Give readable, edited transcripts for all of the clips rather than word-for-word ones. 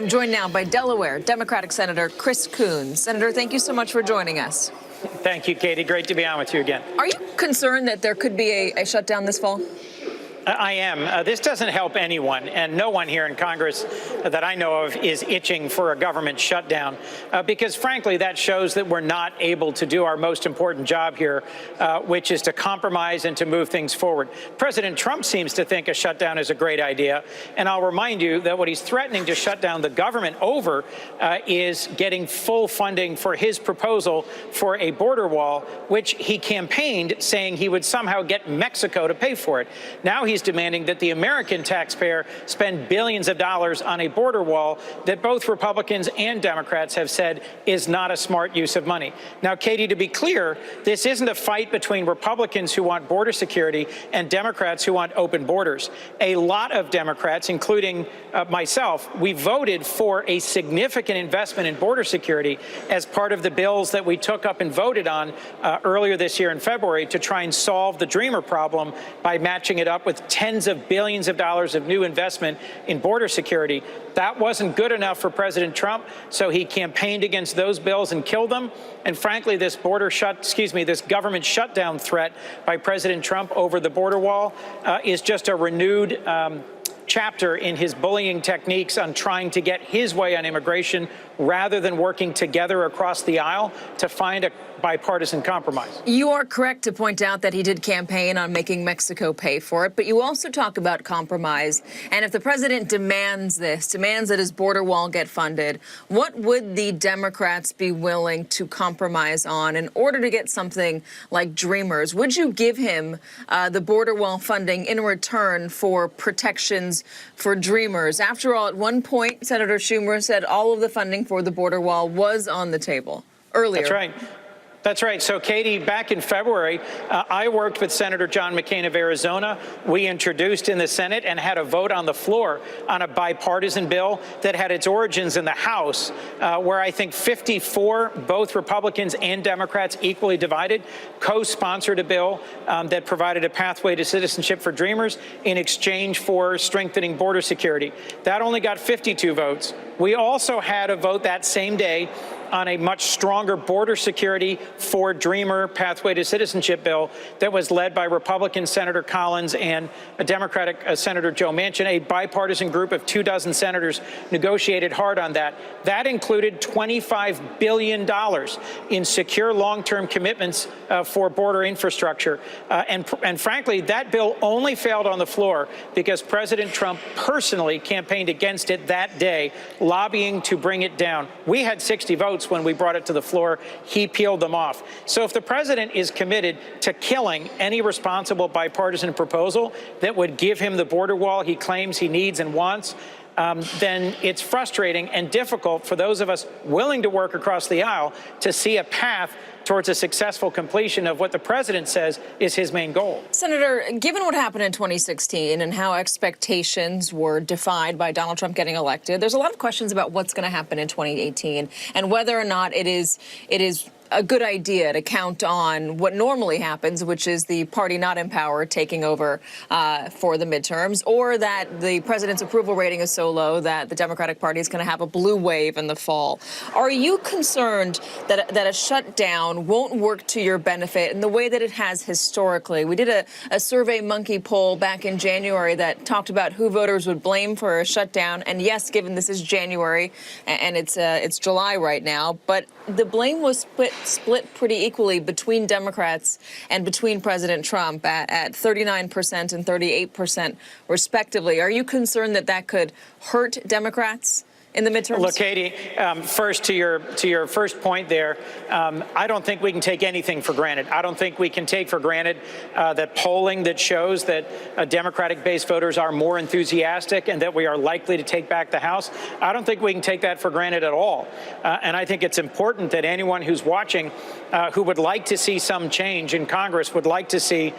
I'm joined now by Delaware Democratic Senator Chris Coons. Senator, thank you so much for joining us. Thank you, Katie. Great to be on with you again. Are you concerned that there could be a shutdown this fall? I am. This doesn't help anyone, and no one here in Congress that I know of is itching for a government shutdown, because, frankly, that shows that we're not able to do our most important job here, which is to compromise and to move things forward. President Trump seems to think a shutdown is a great idea, and I'll remind you that what he's threatening to shut down the government over is getting full funding for his proposal for a border wall, which he campaigned saying he would somehow get Mexico to pay for it. Now he's demanding that the American taxpayer spend billions of dollars on a border wall that both Republicans and Democrats have said is not a smart use of money. Now, Katie, to be clear, this isn't a fight between Republicans who want border security and Democrats who want open borders. A lot of Democrats, including myself, we voted for a significant investment in border security as part of the bills that we took up and voted on earlier this year in February to try and solve the Dreamer problem by matching it up with tens of billions of dollars of new investment in border security. That wasn't good enough for President Trump, so he campaigned against those bills and killed them. And frankly, this this government shutdown threat by President Trump over the border wall is just a renewed chapter in his bullying techniques on trying to get his way on immigration rather than working together across the aisle to find a bipartisan compromise. You are correct to point out that he did campaign on making Mexico pay for it, but you also talk about compromise. And if the president demands that his border wall get funded, what would the Democrats be willing to compromise on in order to get something like Dreamers? Would you give him the border wall funding in return for protections for Dreamers? After all, at one point, Senator Schumer said all of the funding for the border wall was on the table earlier. That's right. That's right. So, Katie, back in February, I worked with Senator John McCain of Arizona. We introduced in the Senate and had a vote on the floor on a bipartisan bill that had its origins in the House, where I think 54, both Republicans and Democrats equally divided, co-sponsored a bill that provided a pathway to citizenship for Dreamers in exchange for strengthening border security. That only got 52 votes. We also had a vote that same day on a much stronger border security for Dreamer pathway to citizenship bill that was led by Republican Senator Collins and a Democratic Senator Joe Manchin. A bipartisan group of 24 senators negotiated hard on that. That included $25 billion in secure long-term commitments for border infrastructure. And frankly, that bill only failed on the floor because President Trump personally campaigned against it that day, lobbying to bring it down. We had 60 votes when we brought it to the floor. He peeled them off. So if the president is committed to killing any responsible bipartisan proposal that would give him the border wall he claims he needs and wants, then it's frustrating and difficult for those of us willing to work across the aisle to see a path towards a successful completion of what the president says is his main goal. Senator, given what happened in 2016 and how expectations were defied by Donald Trump getting elected, there's a lot of questions about what's going to happen in 2018 and whether or not it is a good idea to count on what normally happens, which is the party not in power taking over for the midterms, or that the president's approval rating is so low that the Democratic Party is going to have a blue wave in the fall. Are you concerned that a shutdown won't work to your benefit in the way that it has historically? We did a Survey Monkey poll back in January that talked about who voters would blame for a shutdown. And yes, given this is January and it's July right now, but the blame was split pretty equally between Democrats and between President Trump at 39% and 38% respectively. Are you concerned that that could hurt Democrats in the midterms? Look, Katie, first to your first point there, I don't think we can take anything for granted. I don't think we can take for granted that polling that shows that Democratic-based voters are more enthusiastic and that we are likely to take back the House. I don't think we can take that for granted at all. And I think it's important that anyone who's watching who would like to see some change in Congress would like to see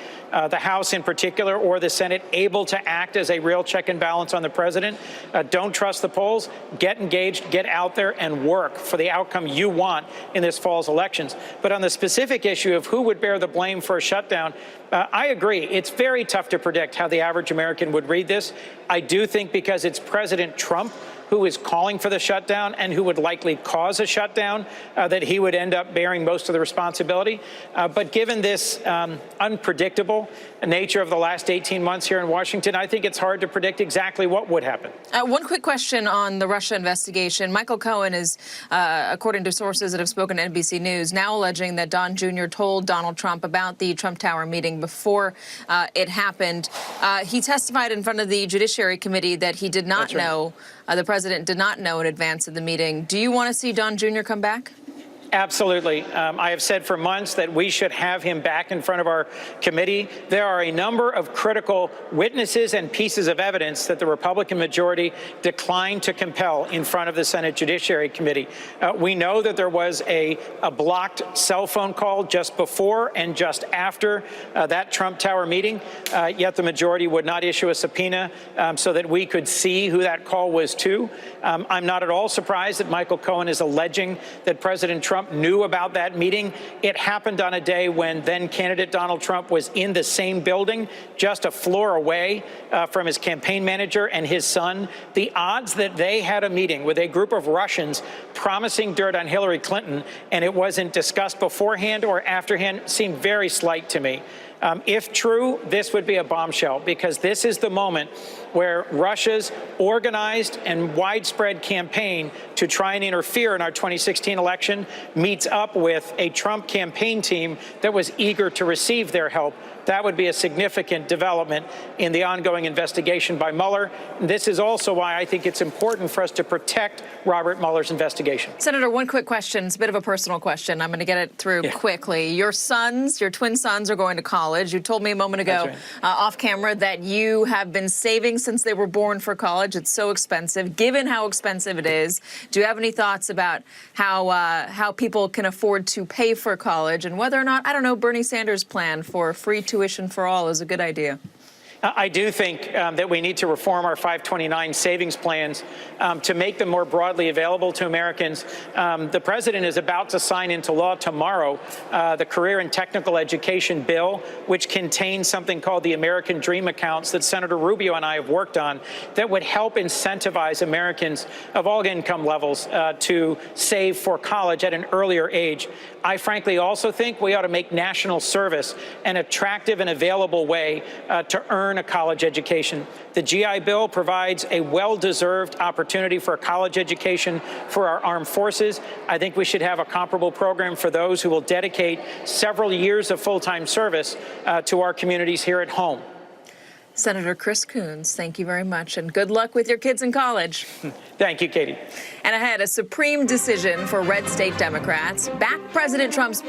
the House in particular or the Senate able to act as a real check and balance on the president. Don't trust the polls. Get engaged, get out there and work for the outcome you want in this fall's elections. But on the specific issue of who would bear the blame for a shutdown, I agree. It's very tough to predict how the average American would read this. I do think because it's President Trump who is calling for the shutdown and who would likely cause a shutdown, that he would end up bearing most of the responsibility. But given this unpredictable nature of the last 18 months here in Washington, I think it's hard to predict exactly what would happen. One quick question on the Russia investigation. Michael Cohen is, according to sources that have spoken to NBC News, now alleging that Don Jr. told Donald Trump about the Trump Tower meeting before it happened. He testified in front of the Judiciary Committee that he did not know, the president did not know in advance of the meeting. Do you want to see Don Jr. come back? Absolutely. I have said for months that we should have him back in front of our committee. There are a number of critical witnesses and pieces of evidence that the Republican majority declined to compel in front of the Senate Judiciary Committee. We know that there was a blocked cell phone call just before and just after that Trump Tower meeting, yet the majority would not issue a subpoena so that we could see who that call was to. I'm not at all surprised that Michael Cohen is alleging that President Trump knew about that meeting. It happened on a day when then candidate Donald Trump was in the same building, just a floor away from his campaign manager and his son. The odds that they had a meeting with a group of Russians promising dirt on Hillary Clinton and it wasn't discussed beforehand or afterhand seem very slight to me. If true, this would be a bombshell, because this is the moment where Russia's organized and widespread campaign to try and interfere in our 2016 election meets up with a Trump campaign team that was eager to receive their help. That would be a significant development in the ongoing investigation by Mueller. This is also why I think it's important for us to protect Robert Mueller's investigation. Senator, one quick question. It's a bit of a personal question. I'm going to get it through quickly. Your sons, your twin sons, are going to college. You told me a moment ago off camera that you have been saving since they were born for college. It's so expensive. Given how expensive it is, do you have any thoughts about how people can afford to pay for college and whether or not, I don't know, Bernie Sanders' plan for free tuition for all is a good idea? I do think that we need to reform our 529 savings plans to make them more broadly available to Americans. The president is about to sign into law tomorrow the Career and Technical Education Bill, which contains something called the American Dream Accounts that Senator Rubio and I have worked on, that would help incentivize Americans of all income levels to save for college at an earlier age. I frankly also think we ought to make national service an attractive and available way to earn a college education. The GI Bill provides a well-deserved opportunity for a college education for our armed forces. I think we should have a comparable program for those who will dedicate several years of full-time service to our communities here at home. Senator Chris Coons, thank you very much, and good luck with your kids in college. Thank you, Katie. And ahead, a Supreme decision for red state Democrats back President Trump's